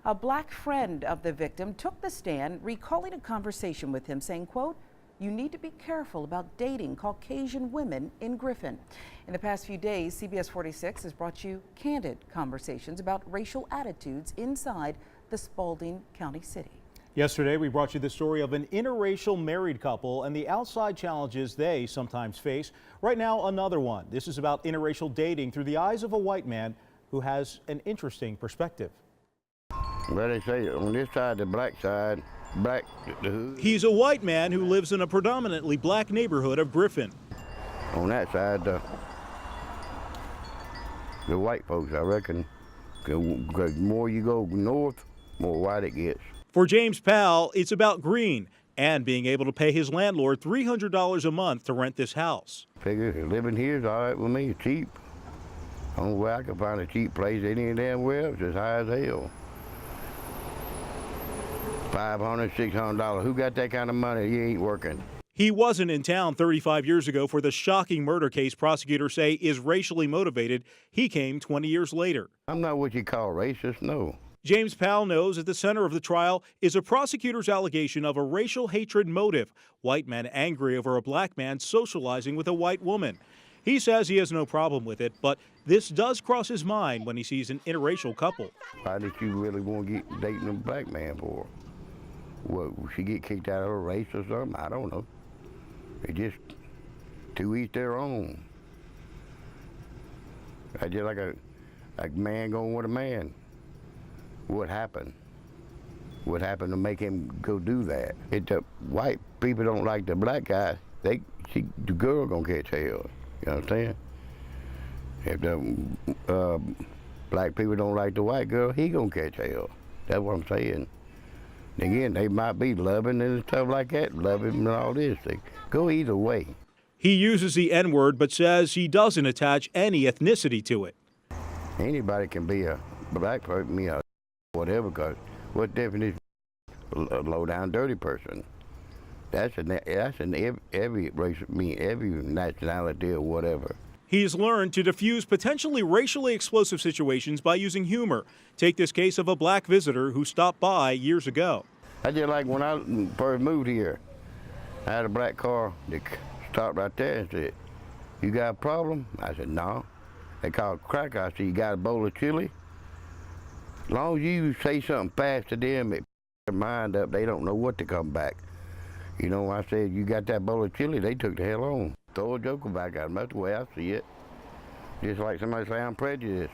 A black friend of the victim took the stand, recalling a conversation with him, saying, quote, "You need to be careful about dating Caucasian women in Griffin." In the past few days, CBS 46 has brought you candid conversations about racial attitudes inside the Spalding County city. Yesterday, we brought you the story of an interracial married couple and the outside challenges they sometimes face. Right now, another one. This is about interracial dating through the eyes of a white man who has an interesting perspective. Well, they say on this side, the black side, black. He's a white man who lives in a predominantly black neighborhood of Griffin. On that side, the white folks, I reckon, the more you go north, more white it gets. For James Powell, it's about green and being able to pay his landlord $300 a month to rent this house. Figure living here is all right with me, it's cheap. Only way I can find a cheap place any damn where else is high as hell. $500, $600, who got that kind of money? You ain't working. He wasn't in town 35 years ago for the shocking murder case prosecutors say is racially motivated. He came 20 years later. I'm not what you call racist, no. James Powell knows at the center of the trial is a prosecutor's allegation of a racial hatred motive. White men angry over a black man socializing with a white woman. He says he has no problem with it, but this does cross his mind when he sees an interracial couple. Why did you really want to get dating a black man for? What, she get kicked out of her race or something? I don't know. They just to each their own. I just like a man going with a man. What happened? What happened to make him go do that? If the white people don't like the black guy, the girl gonna catch hell. You understand? If the black people don't like the white girl, he gonna catch hell. That's what I'm saying. Again, they might be loving and stuff like that, loving and all this. They go either way. He uses the N-word, but says he doesn't attach any ethnicity to it. Anybody can be a black person, me a whatever, because what definition a low-down dirty person? That's in every race, every nationality or whatever. He's learned to diffuse potentially racially explosive situations by using humor. Take this case of a black visitor who stopped by years ago. I just like when I first moved here, I had a black car that stopped right there and said, "You got a problem?" I said, "No." They called crack. I said, "You got a bowl of chili?" As long as you say something fast to them, it their mind up, they don't know what to come back. You know, I said, "You got that bowl of chili?" They took the hell on. Throw a joke back at them. That's the way I see it. Just like somebody say I'm prejudiced.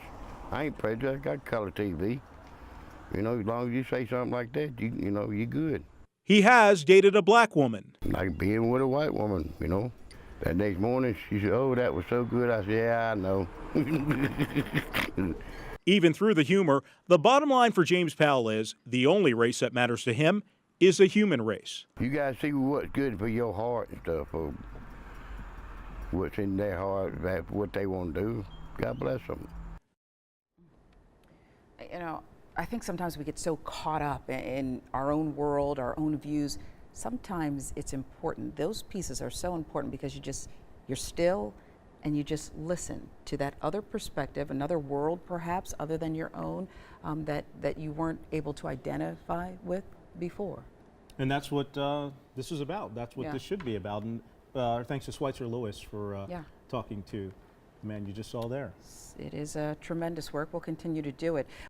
I ain't prejudiced. I got color TV. You know, as long as you say something like that, you know, you're good. He has dated a black woman. Like being with a white woman, you know. That next morning, she said, "Oh, that was so good." I said, "Yeah, I know." Even through the humor, the bottom line for James Powell is the only race that matters to him is the human race. You got to see what's good for your heart and stuff, or what's in their heart, what they want to do. God bless them. You know, I think sometimes we get so caught up in our own world, our own views. Sometimes it's important. Those pieces are so important because you're still and you just listen to that other perspective, another world perhaps other than your own, that you weren't able to identify with before. And that's what this is about. That's what this should be about. And thanks to Schewislzer Lewis for talking to the man you just saw there. It is a tremendous work. We'll continue to do it.